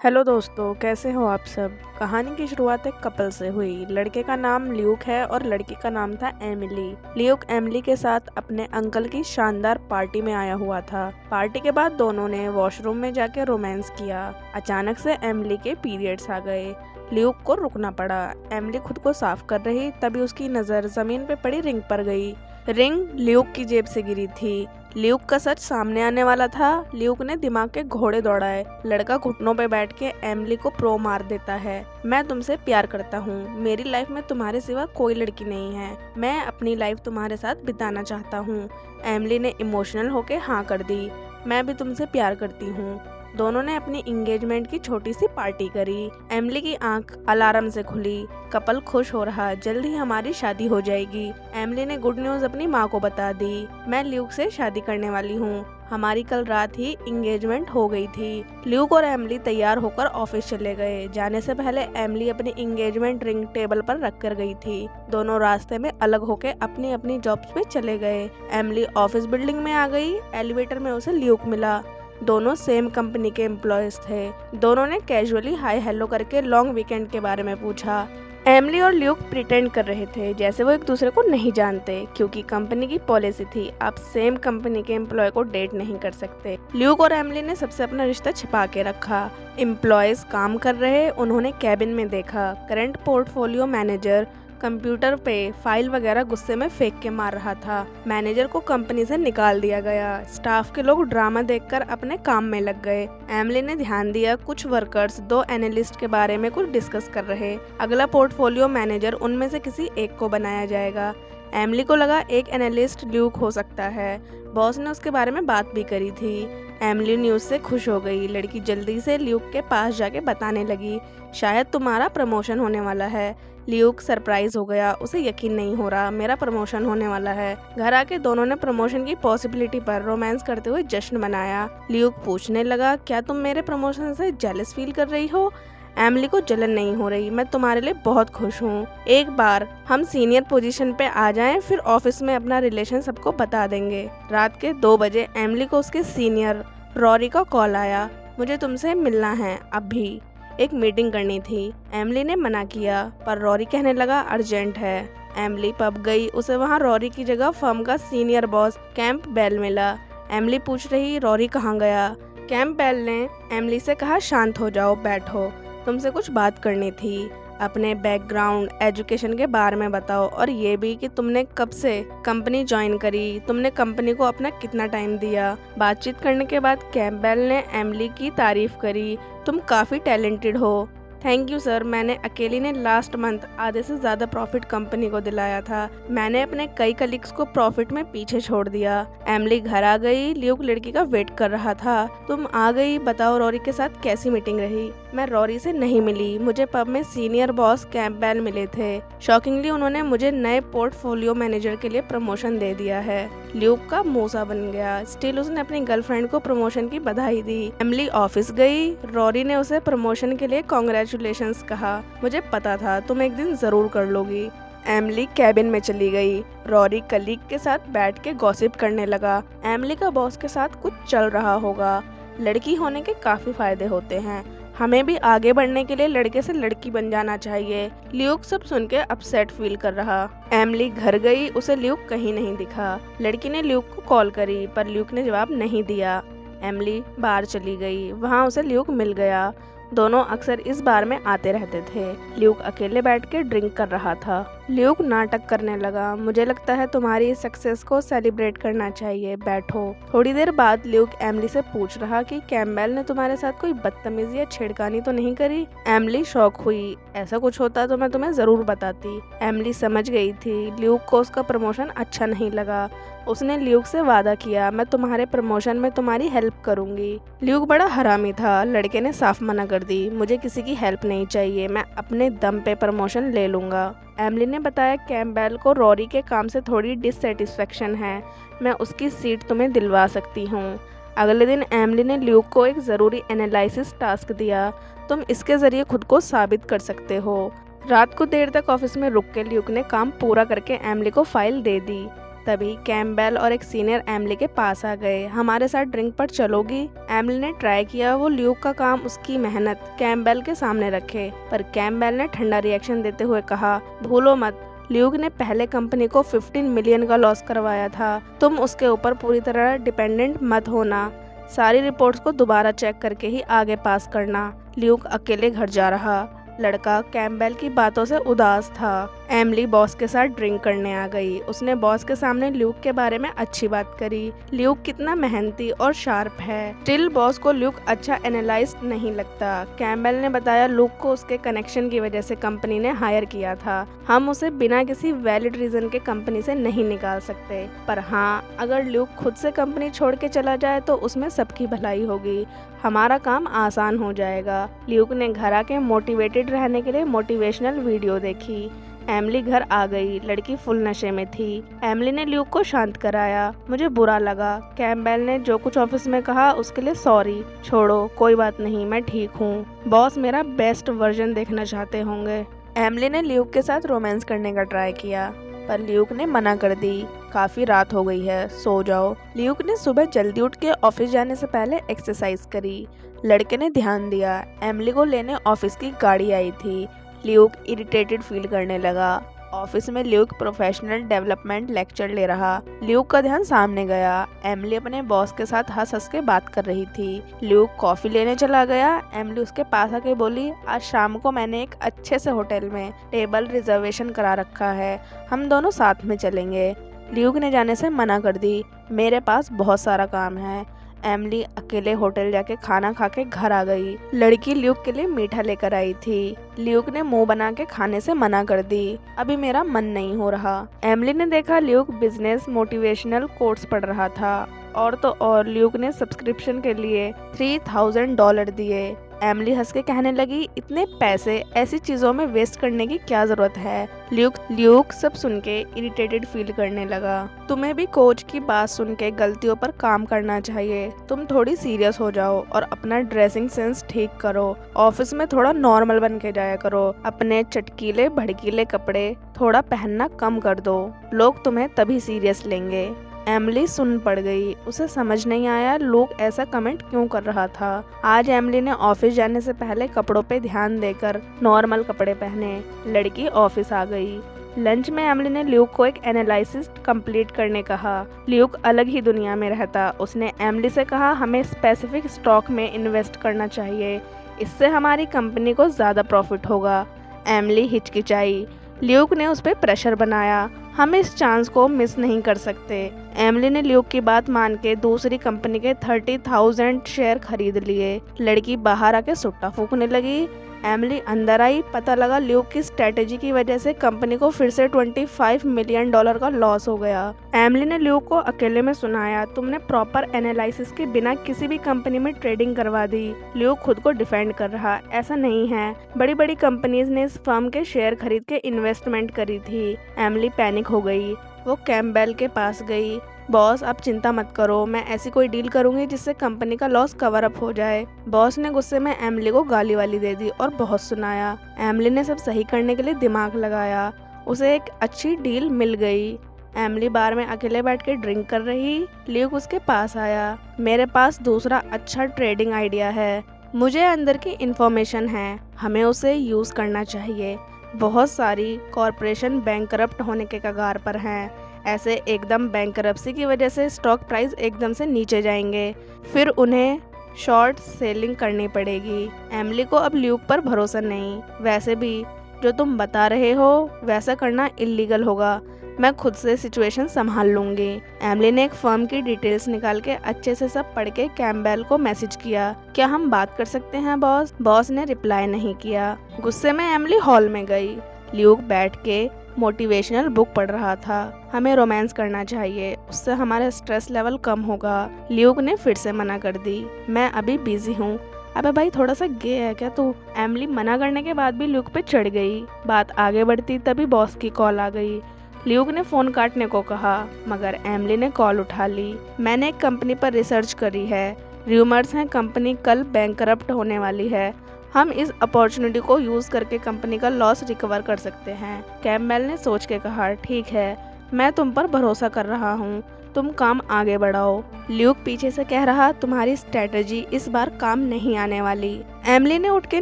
Hello दोस्तों, कैसे हो आप सब। कहानी की शुरुआत एक कपल से हुई। लड़के का नाम ल्यूक है और लड़की का नाम था एमिली। ल्यूक एमिली के साथ अपने अंकल की शानदार पार्टी में आया हुआ था। पार्टी के बाद दोनों ने वॉशरूम में जाके रोमांस किया। अचानक से एमिली के पीरियड्स आ गए। ल्यूक को रुकना पड़ा। एमिली खुद को साफ कर रही, तभी उसकी नज़र जमीन पे पड़ी रिंग पर गई। रिंग ल्यूक की जेब से गिरी थी। ल्यूक का सच सामने आने वाला था। ल्यूक ने दिमाग के घोड़े दौड़ाए। लड़का घुटनों पे बैठ के एमिली को प्रो मार देता है। मैं तुमसे प्यार करता हूँ। मेरी लाइफ में तुम्हारे सिवा कोई लड़की नहीं है। मैं अपनी लाइफ तुम्हारे साथ बिताना चाहता हूँ। एमिली ने इमोशनल होके हाँ कर दी। मैं भी तुमसे प्यार करती हूँ। दोनों ने अपनी इंगेजमेंट की छोटी सी पार्टी करी। एमिली की आंख अलार्म से खुली। कपल खुश हो रहा, जल्द ही हमारी शादी हो जाएगी। एमिली ने गुड न्यूज अपनी माँ को बता दी। मैं ल्यूक से शादी करने वाली हूँ। हमारी कल रात ही इंगेजमेंट हो गई थी। ल्यूक और एमिली तैयार होकर ऑफिस चले गए। जाने से पहले एमिली अपनी इंगेजमेंट रिंग टेबल पर रख कर गई थी। दोनों रास्ते में अलग होकर अपनी अपनी जॉब्स पे चले गए। एमिली ऑफिस बिल्डिंग में आ गई। एलिवेटर में उसे ल्यूक मिला। दोनों सेम कंपनी के एम्प्लॉयज थे। दोनों ने कैजुअली हाय हेलो करके लॉन्ग वीकेंड के बारे में पूछा। एमिली और ल्यूक प्रिटेंड कर रहे थे जैसे वो एक दूसरे को नहीं जानते, क्योंकि कंपनी की पॉलिसी थी आप सेम कंपनी के एम्प्लॉय को डेट नहीं कर सकते। ल्यूक और एमिली ने सबसे अपना रिश्ता छिपा के रखा। एम्प्लॉयज काम कर रहे, उन्होंने कैबिन में देखा। करंट पोर्टफोलियो मैनेजर कंप्यूटर पे फाइल वगैरह गुस्से में फेंक के मार रहा था। मैनेजर को कंपनी से निकाल दिया गया। स्टाफ के लोग ड्रामा देखकर अपने काम में लग गए। एमिली ने ध्यान दिया कुछ वर्कर्स दो एनालिस्ट के बारे में कुछ डिस्कस कर रहे। अगला पोर्टफोलियो मैनेजर उनमें से किसी एक को बनाया जाएगा। एमिली को लगा एक एनालिस्ट ल्यूक हो सकता है। बॉस ने उसके बारे में बात भी करी थी। एमिली न्यूज से खुश हो गई। लड़की जल्दी से ल्यूक के पास जाके बताने लगी, शायद तुम्हारा प्रमोशन होने वाला है। ल्यूक सरप्राइज हो गया। उसे यकीन नहीं हो रहा, मेरा प्रमोशन होने वाला है। घर आके दोनों ने प्रमोशन की पॉसिबिलिटी पर रोमांस करते हुए जश्न मनाया। ल्यूक पूछने लगा, क्या तुम मेरे प्रमोशन से जेलस फील कर रही हो। एमिली को जलन नहीं हो रही, मैं तुम्हारे लिए बहुत खुश हूँ। एक बार हम सीनियर पोजीशन पे आ जाएं, फिर ऑफिस में अपना रिलेशन सबको बता देंगे। रात के 2 बजे एमिली को उसके सीनियर रॉरी का कॉल आया। मुझे तुमसे मिलना है अभी, एक मीटिंग करनी थी। एमिली ने मना किया, पर रॉरी कहने लगा अर्जेंट है। एमिली पब गई। उसे वहाँ रॉरी की जगह फर्म का सीनियर बॉस कैंप बेल मिला। एमिली पूछ रही, रॉरी कहाँ गया। कैंप बेल ने एमिली से कहा, शांत हो जाओ, बैठो, तुमसे कुछ बात करनी थी। अपने बैकग्राउंड एजुकेशन के बारे में बताओ, और ये भी कि तुमने कब से कंपनी ज्वाइन करी, तुमने कंपनी को अपना कितना टाइम दिया। बातचीत करने के बाद कैम्पबेल ने एमिली की तारीफ करी, तुम काफ़ी टैलेंटेड हो। थैंक यू सर, मैंने अकेली ने लास्ट मंथ आधे से ज़्यादा प्रॉफिट कंपनी को दिलाया था। मैंने अपने कई कलीग्स को प्रॉफिट में पीछे छोड़ दिया। एमिली घर आ गई। ल्यूक लड़की का वेट कर रहा था। तुम आ गई, बताओ रॉरी के साथ कैसी मीटिंग रही। मैं रॉरी से नहीं मिली, मुझे पब में सीनियर बॉस कैम्पबेल मिले थे। शॉकिंगली उन्होंने मुझे नए पोर्टफोलियो मैनेजर के लिए प्रमोशन दे दिया है। ल्यूक का मुंह सा बन गया। स्टिल उसने अपनी गर्लफ्रेंड को प्रमोशन की बधाई दी। एमिली ऑफिस गई। रॉरी ने उसे प्रमोशन के लिए कांग्रेचुलेशंस कहा। मुझे पता था तुम एक दिन जरूर कर लोगी। एमिली कैबिन में चली गई। रॉरी कलीग के साथ बैठ के गॉसिप करने लगा। एमिली का बॉस के साथ कुछ चल रहा होगा। लड़की होने के काफी फायदे होते हैं, हमें भी आगे बढ़ने के लिए लड़के से लड़की बन जाना चाहिए। ल्यूक सब सुन के अपसेट फील कर रहा। एमिली घर गई। उसे ल्यूक कहीं नहीं दिखा। लड़की ने ल्यूक को कॉल करी, पर ल्यूक ने जवाब नहीं दिया। एमिली बाहर चली गई। वहाँ उसे ल्यूक मिल गया। दोनों अक्सर इस बार में आते रहते थे। ल्यूक अकेले बैठ के ड्रिंक कर रहा था। ल्यूक नाटक करने लगा, मुझे लगता है तुम्हारी इस सक्सेस को सेलिब्रेट करना चाहिए, बैठो। थोड़ी देर बाद ल्यूक एमिली से पूछ रहा कि कैम्पबेल ने तुम्हारे साथ कोई बदतमीजी या छेड़खानी तो नहीं करी। एमिली शॉक हुई, ऐसा कुछ होता तो मैं तुम्हें जरूर बताती। एमिली समझ गई थी ल्यूक को उसका प्रमोशन अच्छा नहीं लगा। उसने ल्यूक से वादा किया, मैं तुम्हारे प्रमोशन में तुम्हारी हेल्प करूंगी। ल्यूक बड़ा हरामी था। लड़के ने साफ मना कर दी, मुझे किसी की हेल्प नहीं चाहिए, मैं अपने दम पे प्रमोशन ले लूंगा। एमिली ने बताया, कैम्पबेल को रॉरी के काम से थोड़ी डिससेटिस्फेक्शन है, मैं उसकी सीट तुम्हें दिलवा सकती हूँ। अगले दिन एमिली ने ल्यूक को एक ज़रूरी एनालिसिस टास्क दिया, तुम इसके ज़रिए खुद को साबित कर सकते हो। रात को देर तक ऑफिस में रुक के ल्यूक ने काम पूरा करके एमिली को फाइल दे दी। तभी कैम्पबेल और एक सीनियर एमिली के पास आ गए। हमारे साथ ड्रिंक पर चलोगी? एमिली ने ट्राई किया वो ल्यूक का काम उसकी मेहनत कैम्पबेल के सामने रखे, पर कैम्पबेल ने ठंडा रिएक्शन देते हुए कहा, भूलो मत, ल्यूक ने पहले कंपनी को 15 मिलियन का लॉस करवाया था। तुम उसके ऊपर पूरी तरह डिपेंडेंट मत होना। सारी रिपोर्ट्स को दोबारा चेक करके ही आगे पास करना। ल्यूक अकेले घर जा रहा। लड़का कैम्पबेल की बातों से उदास था। एमिली बॉस के साथ ड्रिंक करने आ गई। उसने बॉस के सामने ल्यूक के बारे में अच्छी बात करी। ल्यूक कितना मेहनती और शार्प है। स्टिल बॉस को ल्यूक अच्छा एनालाइज नहीं लगता। कैम्पबेल ने बताया ल्यूक को उसके कनेक्शन की वजह से कंपनी ने हायर किया था। हम उसे बिना किसी वैलिड रीजन के कंपनी से नहीं निकाल सकते, पर हाँ, अगर ल्यूक खुद से कंपनी छोड़ के चला जाए तो उसमें सबकी भलाई होगी। हमारा काम आसान हो जाएगा। ल्यूक ने घर आके मोटिवेटेड रहने के लिए मोटिवेशनल वीडियो देखी। एमिली घर आ गई। लड़की फुल नशे में थी। एमिली ने ल्यूक को शांत कराया। मुझे बुरा लगा। कैम्पबेल ने जो कुछ ऑफिस में कहा उसके लिए सॉरी। छोड़ो, कोई बात नहीं, मैं ठीक हूँ। बॉस मेरा बेस्ट वर्जन देखना चाहते होंगे। एमिली ने ल्यूक के साथ रोमांस करने का ट्राई किया, पर ल्यूक ने मना कर दी। काफी रात हो गई है, सो जाओ। ल्यूक ने सुबह जल्दी उठ के ऑफिस जाने से पहले एक्सरसाइज करी। लड़के ने ध्यान दिया। एमिली को लेने ऑफिस की गाड़ी आई थी। ल्यूक इरिटेटेड फील करने लगा। ऑफिस में ल्यूक प्रोफेशनल डेवलपमेंट लेक्चर ले रहा। ल्यूक का ध्यान सामने गया। एमिली अपने बॉस के साथ हंस हंस के बात कर रही थी। ल्यूक कॉफी लेने चला गया। एमिली उसके पास आके बोली, आज शाम को मैंने एक अच्छे से होटल में टेबल रिजर्वेशन करा रखा है, हम दोनों साथ में चलेंगे। ल्यूक ने जाने से मना कर दी, मेरे पास बहुत सारा काम है। एमिली अकेले होटल जाके खाना खा के घर आ गई। लड़की ल्यूक के लिए मीठा लेकर आई थी। ल्यूक ने मुंह बना के खाने से मना कर दी, अभी मेरा मन नहीं हो रहा। एमिली ने देखा ल्यूक बिजनेस मोटिवेशनल कोट्स पढ़ रहा था, और तो और ल्यूक ने सब्सक्रिप्शन के लिए $3000 दिए। एमिली हंस के कहने लगी, इतने पैसे ऐसी चीजों में वेस्ट करने की क्या जरूरत है। ल्यूक सब सुन के इरिटेटेड फील करने लगा। तुम्हें भी कोच की बात सुन के गलतियों पर काम करना चाहिए। तुम थोड़ी सीरियस हो जाओ और अपना ड्रेसिंग सेंस ठीक करो। ऑफिस में थोड़ा नॉर्मल बन के जाया करो। अपने चटकीले भड़कीले कपड़े थोड़ा पहनना कम कर दो, लोग तुम्हें तभी सीरियस लेंगे। एमिली सुन पड़ गई। उसे समझ नहीं आया लोग ऐसा कमेंट क्यों कर रहा था। आज एमिली ने ऑफिस जाने से पहले कपड़ों पे ध्यान देकर नॉर्मल कपड़े पहने। लड़की ऑफिस आ गई। लंच में एमिली ने ल्यूक को एक एनालिसिस कंप्लीट करने कहा। ल्यूक अलग ही दुनिया में रहता। उसने एमिली से कहा, हमें स्पेसिफिक स्टॉक में इन्वेस्ट करना चाहिए, इससे हमारी कंपनी को ज़्यादा प्रॉफिट होगा। एमिली हिचकिचाई। ल्यूक ने उस पर प्रेशर बनाया, हम इस चांस को मिस नहीं कर सकते। एमिली ने ल्यूक की बात मान के दूसरी कंपनी के 30,000 शेयर खरीद लिए। लड़की बाहर आके सुट्टा फूकने लगी। एमिली अंदर आई। पता लगा ल्यूक की स्ट्रेटेजी की वजह से कंपनी को फिर से $25 मिलियन का लॉस हो गया। एमिली ने ल्यूक को अकेले में सुनाया, तुमने प्रॉपर एनालिसिस के बिना किसी भी कंपनी में ट्रेडिंग करवा दी। ल्यूक खुद को डिफेंड कर रहा, ऐसा नहीं है, बड़ी बड़ी कंपनीज ने इस फर्म के शेयर खरीद के इन्वेस्टमेंट करी थी। एमिली पैनिक हो गई। वो कैम्पबेल के पास गई। बॉस, आप चिंता मत करो, मैं ऐसी कोई डील करूंगी जिससे कंपनी का लॉस कवर अप हो जाए। बॉस ने गुस्से में एमिली को गाली वाली दे दी और बहुत सुनाया। एमिली ने सब सही करने के लिए दिमाग लगाया। उसे एक अच्छी डील मिल गई। एमिली बार में अकेले बैठ के ड्रिंक कर रही। ल्यूक उसके पास आया। मेरे पास दूसरा अच्छा ट्रेडिंग आइडिया है, मुझे अंदर की इंफॉर्मेशन है, हमें उसे यूज करना चाहिए। बहुत सारी कॉरपोरेशन बैंकरप्ट होने के कगार पर हैं। ऐसे एकदम बैंकरप्सी की वजह से स्टॉक प्राइस एकदम से नीचे जाएंगे, फिर उन्हें शॉर्ट सेलिंग करनी पड़ेगी। एमिली को अब ल्यूक पर भरोसा नहीं। वैसे भी जो तुम बता रहे हो वैसा करना इल्लीगल होगा, मैं खुद से सिचुएशन संभाल लूंगी। एमिली ने एक फर्म की डिटेल्स निकाल के अच्छे से सब पढ़ के कैम्पबेल को मैसेज किया, क्या हम बात कर सकते हैं बॉस? बॉस ने रिप्लाई नहीं किया। गुस्से में एमिली हॉल में गई। ल्यूक बैठ के मोटिवेशनल बुक पढ़ रहा था। हमें रोमांस करना चाहिए, उससे हमारा स्ट्रेस लेवल कम होगा। ल्यूक ने फिर से मना कर दी, मैं अभी बिजी हूँ। अबे भाई, थोड़ा सा गे है क्या तू? एमिली मना करने के बाद भी ल्यूक पे चढ़ गई। बात आगे बढ़ती तभी बॉस की कॉल आ गई। ल्यूक ने फोन काटने को कहा, मगर एमिली ने कॉल उठा ली। मैंने एक कंपनी पर रिसर्च करी है, र्यूमर्स हैं कंपनी कल बैंकरप्ट होने वाली है। हम इस अपॉर्चुनिटी को यूज करके कंपनी का लॉस रिकवर कर सकते हैं। कैम्पबेल ने सोच के कहा, ठीक है, मैं तुम पर भरोसा कर रहा हूँ, तुम काम आगे बढ़ाओ। ल्यूक पीछे से कह रहा, तुम्हारी स्ट्रेटजी इस बार काम नहीं आने वाली। एमिली ने उठ के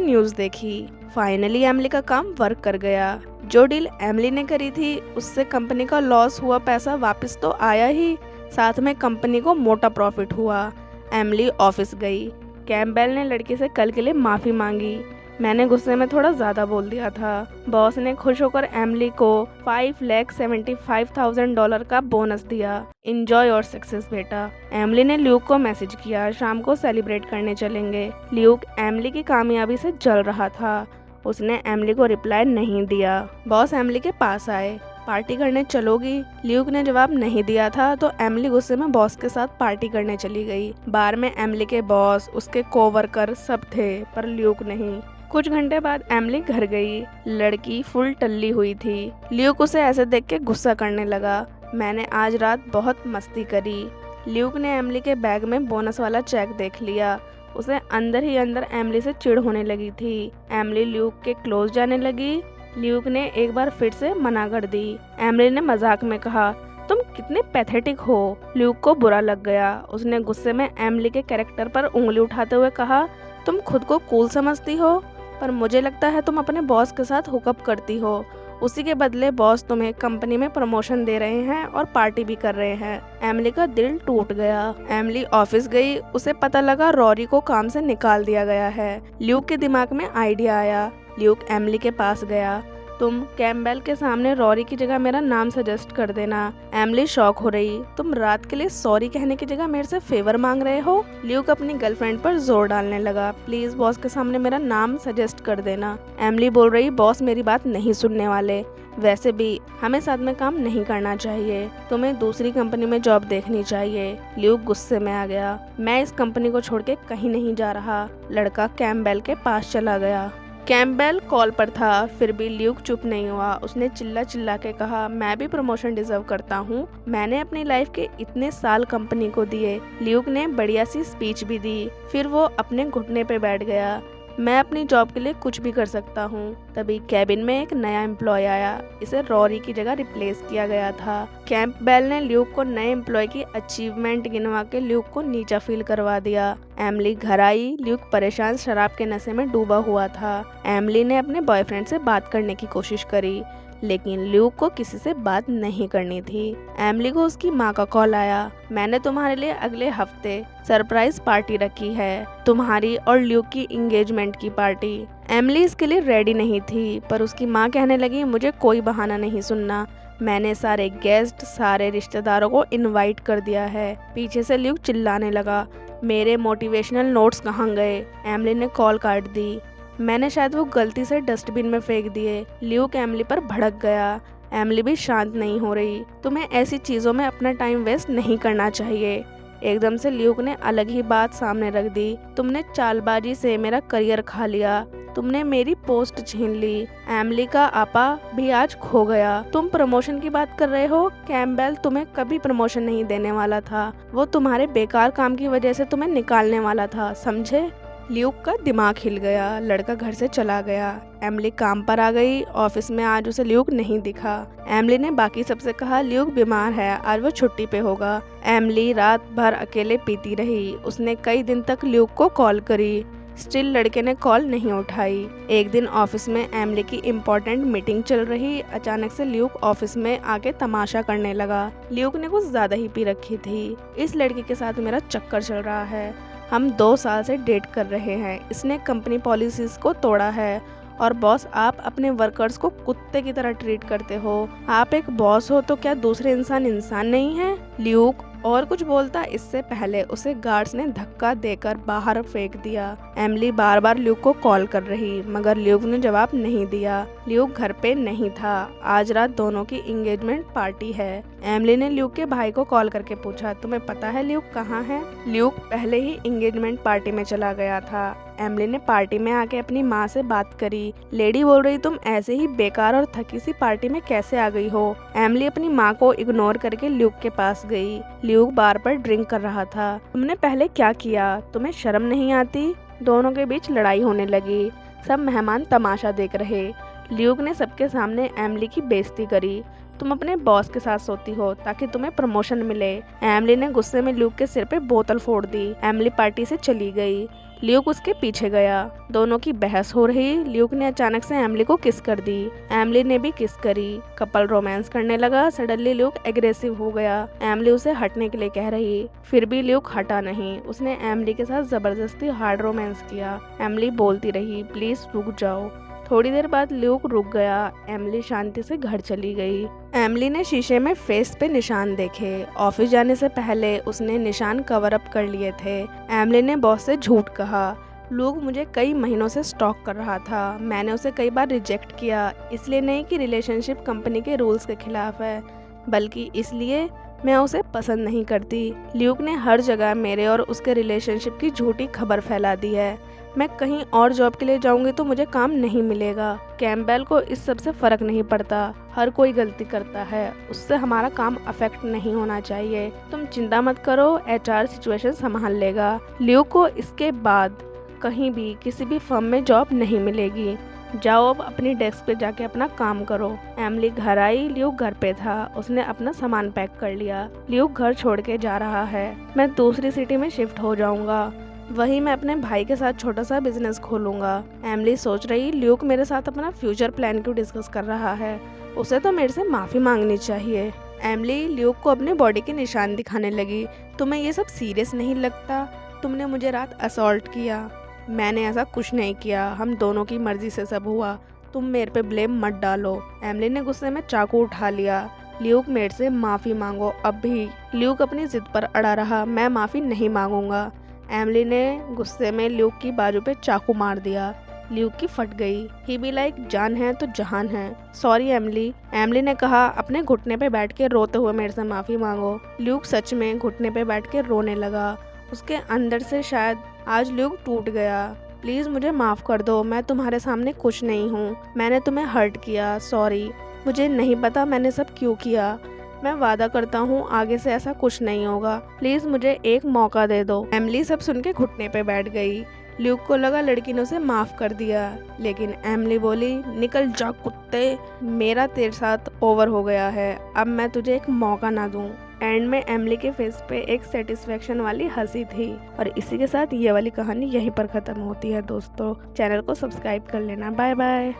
न्यूज़ देखी। फाइनली एमिली का काम वर्क कर गया। जो डील एमिली ने करी थी उससे कंपनी का लॉस हुआ पैसा वापस तो आया ही, साथ में कंपनी को मोटा प्रॉफिट हुआ। एमिली ऑफिस गई। कैम्पबेल ने लड़की से कल के लिए माफ़ी मांगी। मैंने गुस्से में थोड़ा ज़्यादा बोल दिया था। बॉस ने खुश होकर एमिली को $5,75,000 का बोनस दिया। एंजॉय योर सक्सेस बेटा। एमिली ने ल्यूक को मैसेज किया, शाम को सेलिब्रेट करने चलेंगे। ल्यूक एमिली की कामयाबी से जल रहा था। उसने एमिली को रिप्लाई नहीं दिया। बॉस एमिली के पास आए। पार्टी करने चलोगी? ल्यूक ने जवाब नहीं दिया था तो एमिली गुस्से में बॉस के साथ पार्टी करने चली गई। बार में एमिली के बॉस, उसके कोवर्कर सब थे, पर ल्यूक नहीं। कुछ घंटे बाद एमिली घर गई। लड़की फुल टल्ली हुई थी। ल्यूक उसे ऐसे देख के गुस्सा करने लगा। मैंने आज रात बहुत मस्ती करी। ल्यूक ने एमिली के बैग में बोनस वाला चेक देख लिया। उसे अंदर ही अंदर एमिली से चिढ़ होने लगी थी। एमिली ल्यूक के क्लोज जाने लगी। ल्यूक ने एक बार फिर से मना कर दी। एमिली ने मजाक में कहा, तुम कितने पैथेटिक हो। ल्यूक को बुरा लग गया। उसने गुस्से में एमिली के कैरेक्टर पर उंगली उठाते हुए कहा, तुम खुद को कूल समझती हो, पर मुझे लगता है तुम अपने बॉस के साथ हुकअप करती हो। उसी के बदले बॉस तुम्हें कंपनी में प्रमोशन दे रहे हैं और पार्टी भी कर रहे हैं। एमिली का दिल टूट गया। एमिली ऑफिस गई। उसे पता लगा रॉरी को काम से निकाल दिया गया है। ल्यूक के दिमाग में आइडिया आया। ल्यूक एमिली के पास गया। तुम कैम्पबेल के सामने रॉरी की जगह मेरा नाम सजेस्ट कर देना। एमिली शॉक हो रही। तुम रात के लिए सॉरी कहने की जगह मेरे से फेवर मांग रहे हो? ल्यूक अपनी गर्लफ्रेंड पर जोर डालने लगा। प्लीज बॉस के सामने मेरा नाम सजेस्ट कर देना। एमिली बोल रही, बॉस मेरी बात नहीं सुनने वाले। वैसे भी हमें साथ में काम नहीं करना चाहिए। तुम्हें दूसरी कंपनी में जॉब देखनी चाहिए। ल्यूक गुस्से में आ गया। मैं इस कंपनी को छोड़ के कहीं नहीं जा रहा। लड़का कैम्पबेल के पास चला गया। कैम्पबेल कॉल पर था, फिर भी ल्यूक चुप नहीं हुआ। उसने चिल्ला चिल्ला के कहा, मैं भी प्रमोशन डिजर्व करता हूँ। मैंने अपनी लाइफ के इतने साल कंपनी को दिए। ल्यूक ने बढ़िया सी स्पीच भी दी। फिर वो अपने घुटने पे बैठ गया। मैं अपनी जॉब के लिए कुछ भी कर सकता हूँ। तभी कैबिन में एक नया एम्प्लॉय आया। इसे रॉरी की जगह रिप्लेस किया गया था। कैम्पबेल ने ल्यूक को नए एम्प्लॉय की अचीवमेंट गिनवा के ल्यूक को नीचा फील करवा दिया। एमिली घर आई। ल्यूक परेशान शराब के नशे में डूबा हुआ था। एमिली ने अपने बॉयफ्रेंड से बात करने की कोशिश करी, लेकिन ल्यूक को किसी से बात नहीं करनी थी। एमिली को उसकी माँ का कॉल आया। मैंने तुम्हारे लिए अगले हफ्ते सरप्राइज पार्टी रखी है, तुम्हारी और ल्यूक की एंगेजमेंट की पार्टी। एमिली इसके लिए रेडी नहीं थी, पर उसकी माँ कहने लगी, मुझे कोई बहाना नहीं सुनना। मैंने सारे गेस्ट, सारे रिश्तेदारों को इनवाइट कर दिया है। पीछे से ल्यूक चिल्लाने लगा, मेरे मोटिवेशनल नोट्स कहाँ गए? एमिली ने कॉल काट दी। मैंने शायद वो गलती से डस्टबिन में फेंक दिए। ल्यूक एमिली पर भड़क गया। एमिली भी शांत नहीं हो रही। तुम्हें ऐसी चीज़ों में अपना टाइम वेस्ट नहीं करना चाहिए। एकदम से ल्यूक ने अलग ही बात सामने रख दी। तुमने चालबाजी से मेरा करियर खा लिया। तुमने मेरी पोस्ट छीन ली। एमिली का आपा भी आज खो गया। तुम प्रमोशन की बात कर रहे हो? कैम्पबेल तुम्हें कभी प्रमोशन नहीं देने वाला था। वो तुम्हारे बेकार काम की वजह से तुम्हें निकालने वाला था, समझे? ल्यूक का दिमाग हिल गया। लड़का घर से चला गया। एमिली काम पर आ गई। ऑफिस में आज उसे ल्यूक नहीं दिखा। एमिली ने बाकी सबसे कहा, ल्यूक बीमार है, आज वो छुट्टी पे होगा। एमिली रात भर अकेले पीती रही। उसने कई दिन तक ल्यूक को कॉल करी, स्टिल लड़के ने कॉल नहीं उठाई। एक दिन ऑफिस में एमिली की इम्पोर्टेंट मीटिंग चल रही। अचानक से ल्यूक ऑफिस में आके तमाशा करने लगा। ल्यूक ने कुछ ज्यादा ही पी रखी थी। इस लड़के के साथ मेरा चक्कर चल रहा है। हम 2 साल से डेट कर रहे हैं। इसने कंपनी पॉलिसीज को तोड़ा है। और बॉस, आप अपने वर्कर्स को कुत्ते की तरह ट्रीट करते हो। आप एक बॉस हो तो क्या दूसरे इंसान नहीं है? ल्यूक और कुछ बोलता, इससे पहले उसे गार्ड्स ने धक्का देकर बाहर फेंक दिया। एमिली बार बार ल्यूक को कॉल कर रही, मगर ल्यूक ने जवाब नहीं दिया। ल्यूक घर पे नहीं था। आज रात दोनों की एंगेजमेंट पार्टी है। एमिली ने ल्यूक के भाई को कॉल करके पूछा, तुम्हें पता है ल्यूक कहाँ है? ल्यूक पहले ही एंगेजमेंट पार्टी में चला गया था। एमिली ने पार्टी में आके अपनी माँ से बात करी। लेडी बोल रही, तुम ऐसे ही बेकार और थकी सी पार्टी में कैसे आ गई हो? एमिली अपनी माँ को इग्नोर करके ल्यूक के पास गई। ल्यूक बार पर ड्रिंक कर रहा था। तुमने पहले क्या किया? तुम्हें शर्म नहीं आती? दोनों के बीच लड़ाई होने लगी। सब मेहमान तमाशा देख रहे। ल्यूक ने सबके सामने एमिली की बेइज्जती करी। तुम अपने बॉस के साथ सोती हो ताकि तुम्हें प्रमोशन मिले। एमिली ने गुस्से में ल्यूक के सिर पे बोतल फोड़ दी। एमिली पार्टी से चली गई। ल्यूक उसके पीछे गया। दोनों की बहस हो रही। ल्यूक ने अचानक से एमिली को किस कर दी। एमिली ने भी किस करी। कपल रोमांस करने लगा। सडनली ल्यूक एग्रेसिव हो गया। एमिली उसे हटने के लिए कह रही, फिर भी ल्यूक हटा नहीं। उसने एमिली के साथ जबरदस्ती हार्ड रोमांस किया। एमिली बोलती रही, प्लीज रुक जाओ। थोड़ी देर बाद ल्यूक रुक गया। एमिली शांति से घर चली गई। एमिली ने शीशे में फेस पे निशान देखे। ऑफिस जाने से पहले उसने निशान कवर अप कर लिए थे। एमिली ने बॉस से झूठ कहा, लोग मुझे कई महीनों से स्टॉक कर रहा था। मैंने उसे कई बार रिजेक्ट किया, इसलिए नहीं कि रिलेशनशिप कंपनी के रूल्स के खिलाफ है, बल्कि इसलिए मैं उसे पसंद नहीं करती। ल्यूक ने हर जगह मेरे और उसके रिलेशनशिप की झूठी खबर फैला दी है। मैं कहीं और जॉब के लिए जाऊंगी तो मुझे काम नहीं मिलेगा। कैम्पबेल को इस सब से फर्क नहीं पड़ता। हर कोई गलती करता है, उससे हमारा काम अफेक्ट नहीं होना चाहिए। तुम चिंता मत करो, HR सिचुएशन संभाल लेगा। ल्यूक को इसके बाद कहीं भी किसी भी फर्म में जॉब नहीं मिलेगी। जाओ अब अपनी डेस्क पे जाके अपना काम करो। एमिली घर आई। ल्यूक घर पे था। उसने अपना सामान पैक कर लिया। ल्यूक घर छोड़ के जा रहा है। मैं दूसरी सिटी में शिफ्ट हो जाऊंगा, वहीं मैं अपने भाई के साथ छोटा सा बिजनेस खोलूंगा। एमिली सोच रही, ल्यूक मेरे साथ अपना फ्यूचर प्लान क्यों डिस्कस कर रहा है, उसे तो मेरे से माफी मांगनी चाहिए। एमिली ल्यूक को अपने बॉडी के निशान दिखाने लगी। तुम्हें ये सब सीरियस नहीं लगता? तुमने मुझे रात असॉल्ट किया। मैंने ऐसा कुछ नहीं किया, हम दोनों की मर्जी से सब हुआ। तुम मेरे पे ब्लेम मत डालो। एमिली ने गुस्से में चाकू उठा लिया। ल्यूक मेरे से माफी मांगो अब भी। ल्यूक अपनी जिद पर अड़ा रहा, मैं माफी नहीं मांगूंगा। एमिली ने गुस्से में ल्यूक की बाजू पे चाकू मार दिया। ल्यूक की फट गई। ही बी लाइक, जान है तो जहान है। Sorry Emily. एमिली ने कहा, अपने घुटने पे बैठ के रोते हुए मेरे से माफी मांगो। ल्यूक सच में घुटने पे बैठ के रोने लगा। उसके अंदर से शायद आज ल्यूक टूट गया। प्लीज मुझे माफ कर दो, मैं तुम्हारे सामने कुछ नहीं हूँ। मैंने तुम्हें हर्ट किया, सॉरी। मुझे नहीं पता मैंने सब क्यों किया। मैं वादा करता हूँ आगे से ऐसा कुछ नहीं होगा। प्लीज मुझे एक मौका दे दो। एमिली सब सुन के घुटने पे बैठ गई। ल्यूक को लगा लड़की ने उसे माफ कर दिया, लेकिन एमिली बोली, निकल जा कुत्ते, मेरा तेरे साथ ओवर हो गया है, अब मैं तुझे एक मौका ना दूं। एंड में एमिली के फेस पे एक सेटिस्फेक्शन वाली हंसी थी। और इसी के साथ ये वाली कहानी यहीं पर खत्म होती है दोस्तों। चैनल को सब्सक्राइब कर लेना। Bye bye.